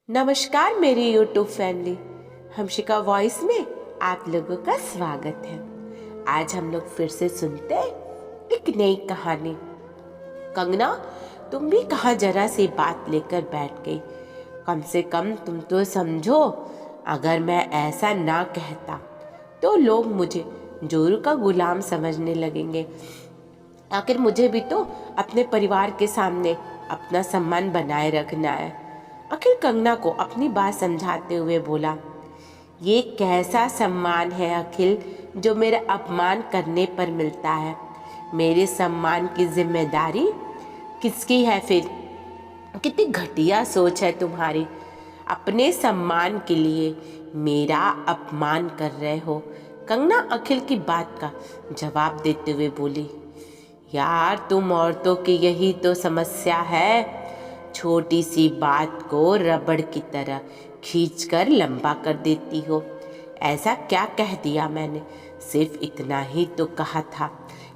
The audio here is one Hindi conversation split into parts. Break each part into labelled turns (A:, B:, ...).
A: नमस्कार मेरी यूट्यूब फैमिली, हमशिका वॉइस में आप लोगों का स्वागत है। आज हम लोग फिर से सुनते हैं एक नई कहानी। कंगना, तुम भी कहाँ जरा सी बात लेकर बैठ गई। कम से कम तुम तो समझो, अगर मैं ऐसा ना कहता तो लोग मुझे जोरू का गुलाम समझने लगेंगे। आखिर मुझे भी तो अपने परिवार के सामने अपना सम्मान बनाए रखना है। आखिर कंगना को अपनी बात समझाते हुए बोला, ये कैसा सम्मान है अखिल जो मेरा अपमान करने पर मिलता है। मेरे सम्मान की जिम्मेदारी किसकी है फिर? कितनी घटिया सोच है तुम्हारी। अपने सम्मान के लिए मेरा अपमान कर रहे हो। कंगना अखिल की बात का जवाब देते हुए बोली, यार तुम औरतों की यही तो समस्या है। छोटी सी बात को रबड़ की तरह खींचकर लंबा कर देती हो। ऐसा क्या कह दिया मैंने? सिर्फ इतना ही तो कहा था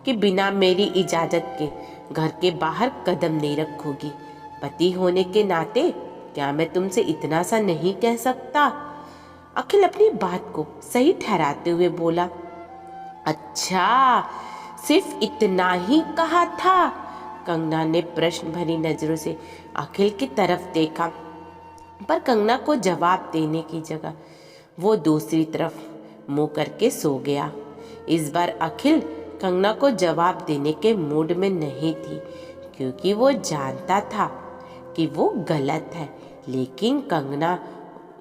A: कि बिना मेरी इजाजत के घर के बाहर कदम नहीं रखोगी। पति होने के नाते क्या मैं तुमसे इतना सा नहीं कह सकता? अखिल अपनी बात को सही ठहराते हुए बोला, अच्छा सिर्फ इतना ही कहा था? कंगना ने प्रश्न भरी नजरों से अखिल की तरफ देखा, पर कंगना को जवाब देने की जगह वो दूसरी तरफ मुंह करके सो गया। इस बार अखिल कंगना को जवाब देने के मूड में नहीं थी, क्योंकि वो जानता था कि वो गलत है। लेकिन कंगना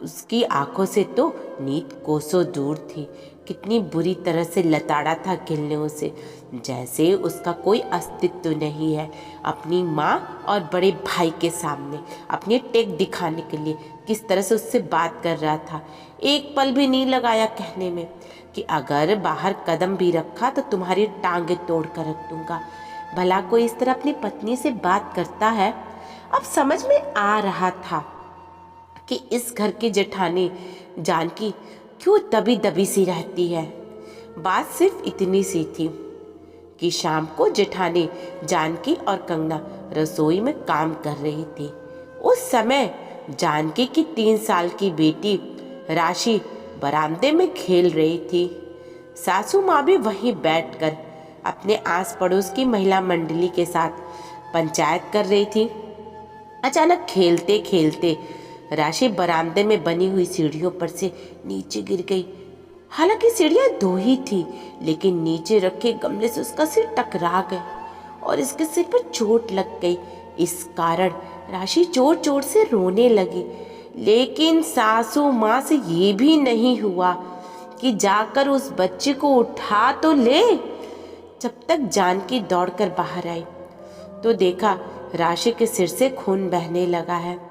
A: उसकी आंखों से तो नीत कोसों दूर थी। कितनी बुरी तरह से लताड़ा था अखिल ने उसे, जैसे उसका कोई अस्तित्व नहीं है। अपनी माँ और बड़े भाई के सामने अपनी टेक दिखाने के लिए किस तरह से उससे बात कर रहा था। एक पल भी नहीं लगाया कहने में कि अगर बाहर कदम भी रखा तो तुम्हारी टांगे तोड़ कर रख दूंगा। भला कोई इस तरह अपनी पत्नी से बात करता है? अब समझ में आ रहा था कि इस घर की जेठानी जानकी क्यों दबी दबी सी रहती है। बात सिर्फ इतनी सी थी कि शाम को जेठानी जानकी और कंगना रसोई में काम कर रही थी। उस समय जानकी की 3 साल की बेटी राशि बरामदे में खेल रही थी। सासू माँ भी वहीं बैठकर अपने आस पड़ोस की महिला मंडली के साथ पंचायत कर रही थी। अचानक खेलते खेलते राशि बरामदे में बनी हुई सीढ़ियों पर से नीचे गिर गई। हालांकि सीढ़ियां 2 ही थी, लेकिन नीचे रखे गमले से उसका सिर टकरा गया और इसके सिर पर चोट लग गई। इस कारण राशि जोर जोर से रोने लगी, लेकिन सासू माँ से ये भी नहीं हुआ कि जाकर उस बच्चे को उठा तो ले। जब तक जानकी दौड़कर बाहर आई तो देखा राशि के सिर से खून बहने लगा है।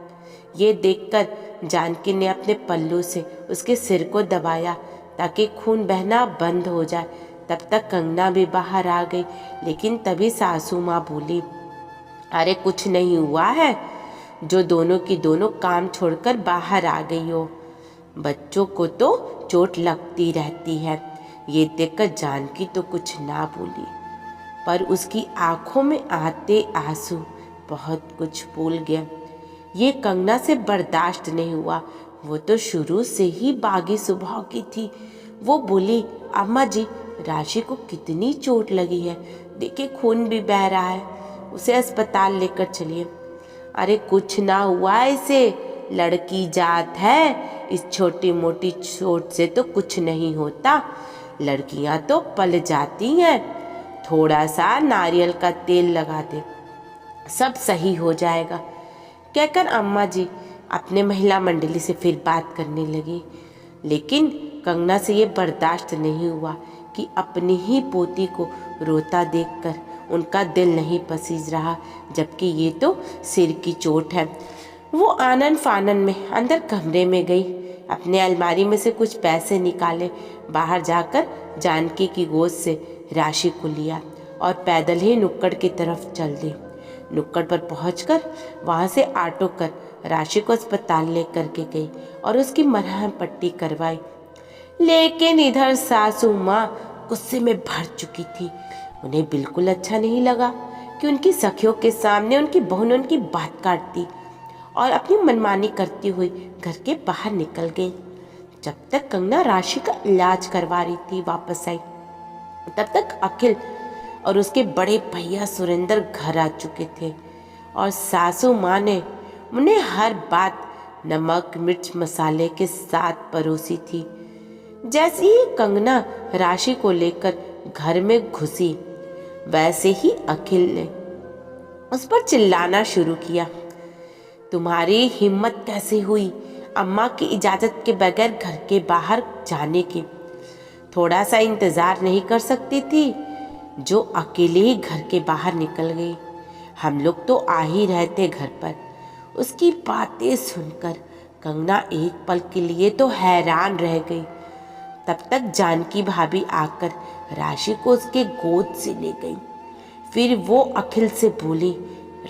A: ये देखकर जानकी ने अपने पल्लू से उसके सिर को दबाया ताकि खून बहना बंद हो जाए। तब तक कंगना भी बाहर आ गई, लेकिन तभी सासू माँ बोली, अरे कुछ नहीं हुआ है जो दोनों की दोनों काम छोड़कर बाहर आ गई हो। बच्चों को तो चोट लगती रहती है। ये देखकर जानकी तो कुछ ना बोली, पर उसकी आंखों में आते आंसू बहुत कुछ भूल गए। ये कंगना से बर्दाश्त नहीं हुआ। वो तो शुरू से ही बागी स्वभाव की थी। वो बोली, अम्मा जी, राशि को कितनी चोट लगी है, देखिए खून भी बह रहा है, उसे अस्पताल लेकर चलिए। अरे कुछ ना हुआ इसे, लड़की जात है, इस छोटी मोटी चोट से तो कुछ नहीं होता। लड़कियां तो पल जाती हैं, थोड़ा सा नारियल का तेल लगा दे, सब सही हो जाएगा, कहकर अम्मा जी अपने महिला मंडली से फिर बात करने लगी। लेकिन कंगना से ये बर्दाश्त नहीं हुआ कि अपनी ही पोती को रोता देखकर उनका दिल नहीं पसीज रहा, जबकि ये तो सिर की चोट है। वो आनन फानन में अंदर कमरे में गई, अपने अलमारी में से कुछ पैसे निकाले, बाहर जाकर जानकी की गोद से राशि को लिया और पैदल ही नुक्कड़ की तरफ चल दी। नुक्कड़ पर पहुंचकर वहां से ऑटो कर राशि को अस्पताल लेकर के गई और उसकी मरहम पट्टी करवाई। लेकिन इधर सासू माँ गुस्से में भर चुकी थी। उन्हें बिल्कुल अच्छा नहीं लगा कि उनकी सखियों के सामने उनकी बहू ने उनकी बात काट दी और अपनी मनमानी करती हुई घर के बाहर निकल गई। जब तक कंगना राशि का इलाज करवा रही थी वापस आई, तब तक अखिल और उसके बड़े भैया सुरेंद्र घर आ चुके थे और सासू माँ ने उन्हें हर बात नमक मिर्च मसाले के साथ परोसी थी। जैसे ही कंगना राशि को लेकर घर में घुसी, वैसे ही अखिल ने उस पर चिल्लाना शुरू किया। तुम्हारी हिम्मत कैसे हुई अम्मा की इजाजत के बगैर घर के बाहर जाने की? थोड़ा सा इंतजार नहीं कर सकती थी? जो अकेले ही घर के बाहर निकल गई। हम लोग तो आ ही रहते घर पर। उसकी बातें सुनकर कंगना एक पल के लिए तो हैरान रह गई। तब तक जानकी भाभी आकर राशि को उसके गोद से ले गई। फिर वो अखिल से बोली,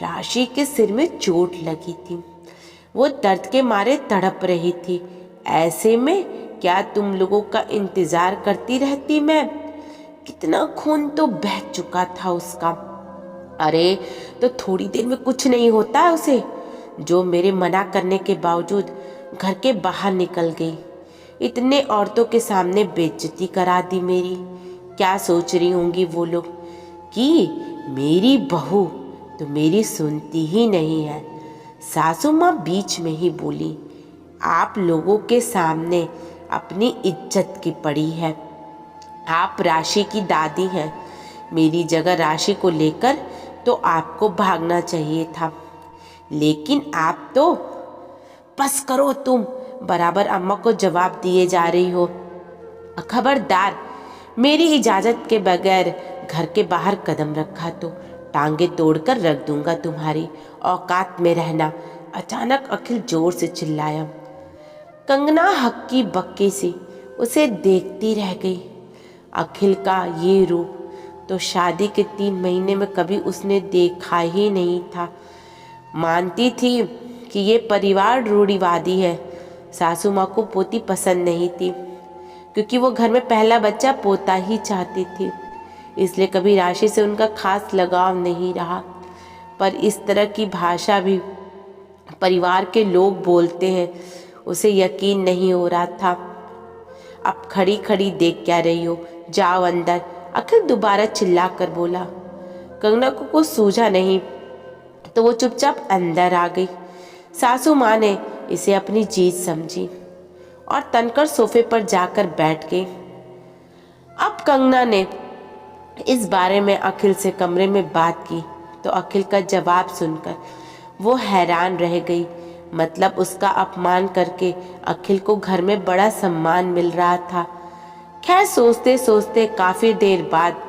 A: राशि के सिर में चोट लगी थी, वो दर्द के मारे तड़प रही थी। ऐसे में क्या तुम लोगों का इंतजार करती रहती मैं? कितना खून तो बह चुका था उसका। अरे तो थोड़ी देर में कुछ नहीं होता है उसे, जो मेरे मना करने के बावजूद घर के बाहर निकल गई। इतने औरतों के सामने बेइज्जती करा दी मेरी। क्या सोच रही होंगी वो लोग कि मेरी बहू तो मेरी सुनती ही नहीं है। सासू माँ बीच में ही बोली, आप लोगों के सामने अपनी इज्जत की पड़ी है। आप राशि की दादी हैं। मेरी जगह राशि को लेकर तो आपको भागना चाहिए था, लेकिन आप तो बस करो। तुम बराबर अम्मा को जवाब दिए जा रही हो। खबरदार, मेरी इजाजत के बगैर घर के बाहर कदम रखा तो टांगे तोड़कर रख दूंगा तुम्हारी। औकात में रहना। अचानक अखिल जोर से चिल्लाया। कंगना हक्की बक्की सी उसे देखती रह गई। अखिल का ये रूप तो शादी के 3 महीने में कभी उसने देखा ही नहीं था। मानती थी कि ये परिवार रूढ़िवादी है। सासू माँ को पोती पसंद नहीं थी, क्योंकि वो घर में पहला बच्चा पोता ही चाहती थी। इसलिए कभी राशि से उनका खास लगाव नहीं रहा। पर इस तरह की भाषा भी परिवार के लोग बोलते हैं, उसे यकीन नहीं हो रहा था। अब खड़ी खड़ी देख क्या रही हो, जाओ अंदर। अखिल दोबारा चिल्ला कर बोला। कंगना को कुछ सूझा नहीं तो वो चुपचाप अंदर आ गई। सासू माँ ने इसे अपनी जीत समझी और तनकर सोफे पर जाकर बैठ गई। अब कंगना ने इस बारे में अखिल से कमरे में बात की तो अखिल का जवाब सुनकर वो हैरान रह गई। मतलब उसका अपमान करके अखिल को घर में बड़ा सम्मान मिल रहा था। खैर सोचते सोचते काफ़ी देर बाद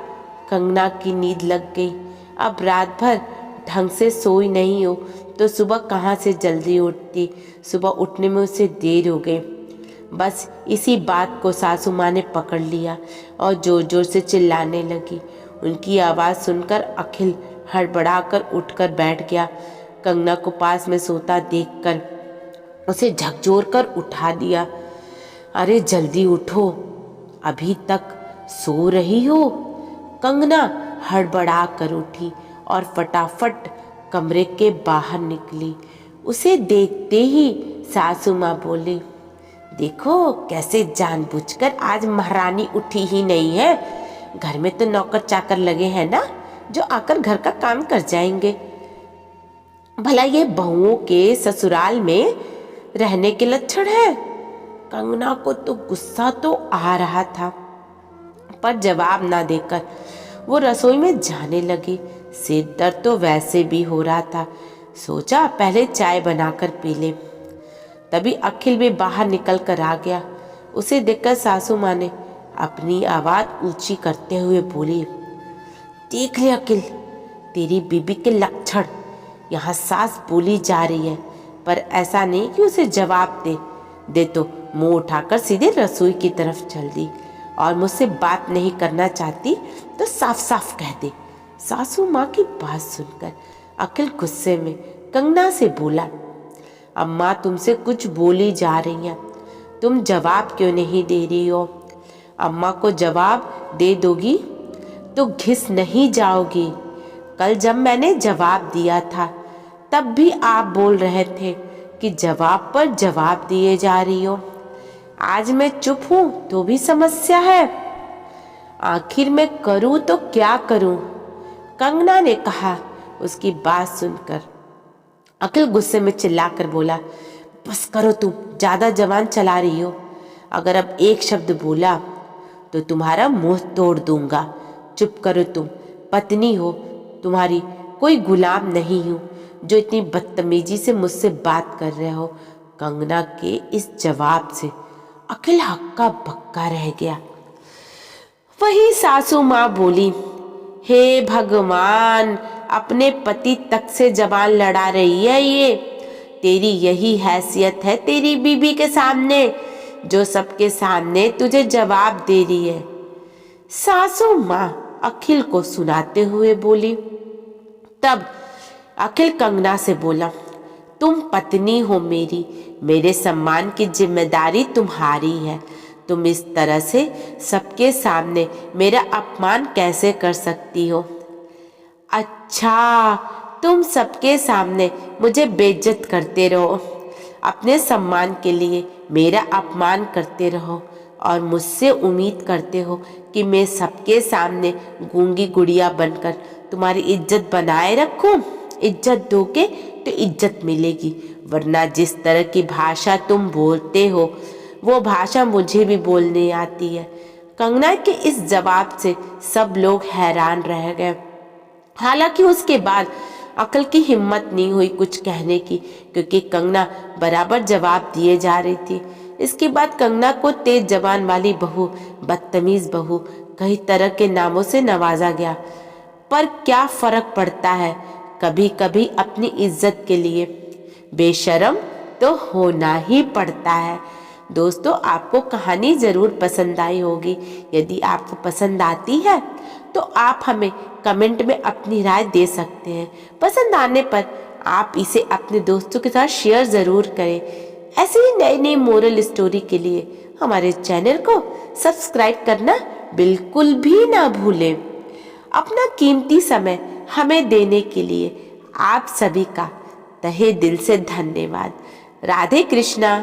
A: कंगना की नींद लग गई। अब रात भर ढंग से सोई नहीं हो तो सुबह कहाँ से जल्दी उठती। सुबह उठने में उसे देर हो गई। बस इसी बात को सासू माँ ने पकड़ लिया और जोर जोर से चिल्लाने लगी। उनकी आवाज़ सुनकर अखिल हड़बड़ाकर उठकर बैठ गया। कंगना को पास में सोता देखकर उसे झकझोर कर उठा दिया। अरे जल्दी उठो, अभी तक सो रही हो? कंगना हड़बड़ा कर उठी और फटाफट कमरे के बाहर निकली। उसे देखते ही सासू माँ बोली, देखो कैसे जानबूझकर आज महारानी उठी ही नहीं है। घर में तो नौकर चाकर लगे हैं ना, जो आकर घर का काम कर जाएंगे। भला ये बहुओं के ससुराल में रहने के लक्षण है? कंगना को तो गुस्सा तो आ रहा था, पर जवाब ना देकर वो रसोई में जाने लगी। सिर दर्द तो वैसे भी हो रहा था। सोचा पहले चाय बनाकर पी ले। तभी अखिल भी बाहर निकल कर आ गया। उसे देखकर सासू माँ ने अपनी आवाज़ ऊंची करते हुए बोली, देख ले अखिल, तेरी बीबी के लक्षण। यहाँ सास बोली जा रही है, पर ऐसा नहीं कि उसे जवाब दे तो मुंह उठाकर सीधे रसोई की तरफ चल दी। और मुझसे बात नहीं करना चाहती तो साफ साफ कह दे। सासू माँ की बात सुनकर अखिल गुस्से में कंगना से बोला, अम्मा तुमसे कुछ बोली जा रही हैं, तुम जवाब क्यों नहीं दे रही हो? अम्मा को जवाब दे दोगी तो घिस नहीं जाओगी। कल जब मैंने जवाब दिया था तब भी आप बोल रहे थे कि जवाब पर जवाब दिए जा रही हो। आज मैं चुप हूँ तो भी समस्या है। आखिर मैं करूँ तो क्या करूँ? कंगना ने कहा। उसकी बात सुनकर अखिल गुस्से में चिल्लाकर बोला, बस करो, तुम ज्यादा जबान चला रही हो। अगर अब एक शब्द बोला तो तुम्हारा मुंह तोड़ दूंगा। चुप करो, तुम पत्नी हो, तुम्हारी कोई गुलाम नहीं हूं जो इतनी बदतमीजी से मुझसे बात कर रहे हो। कंगना के इस जवाब से अखिल हक्का बक्का रह गया। वही सासू माँ बोली, हे भगवान, अपने पति तक से जबान लड़ा रही है ये। तेरी यही हैसियत है तेरी बीबी के सामने, जो सबके सामने तुझे जवाब दे रही है। सासू माँ अखिल को सुनाते हुए बोली। तब अखिल कंगना से बोला, तुम पत्नी हो मेरी, मेरे सम्मान की जिम्मेदारी तुम्हारी है। तुम इस तरह से सबके सामने मेरा अपमान कैसे कर सकती हो? अच्छा, तुम सबके सामने मुझे बेइज्जत करते रहो, अपने सम्मान के लिए मेरा अपमान करते रहो और मुझसे उम्मीद करते हो कि मैं सबके सामने गूंगी गुड़िया बनकर तुम्हारी इज्जत बनाए रखूं। इज्जत दोगे तो इज्जत मिलेगी, वरना जिस तरह की भाषा तुम बोलते हो वो भाषा मुझे भी बोलने आती है। कंगना के इस जवाब से सब लोग हैरान रह गए। हालांकि उसके बाद अक्ल की हिम्मत नहीं हुई कुछ कहने की, क्योंकि कंगना बराबर जवाब दिए जा रही थी। इसके बाद कंगना को तेज जबान वाली बहू, बदतमीज बहू, कई तरह के नामों से नवाजा गया। पर क्या फर्क पड़ता है, कभी कभी अपनी इज्जत के लिए बेशर्म तो होना ही पड़ता है। दोस्तों, आपको कहानी ज़रूर पसंद आई होगी। यदि आपको पसंद आती है तो आप हमें कमेंट में अपनी राय दे सकते हैं। पसंद आने पर आप इसे अपने दोस्तों के साथ शेयर ज़रूर करें। ऐसे ही नई नई मोरल स्टोरी के लिए हमारे चैनल को सब्सक्राइब करना बिल्कुल भी ना भूलें। अपना कीमती समय हमें देने के लिए आप सभी का तहे दिल से धन्यवाद। राधे कृष्णा।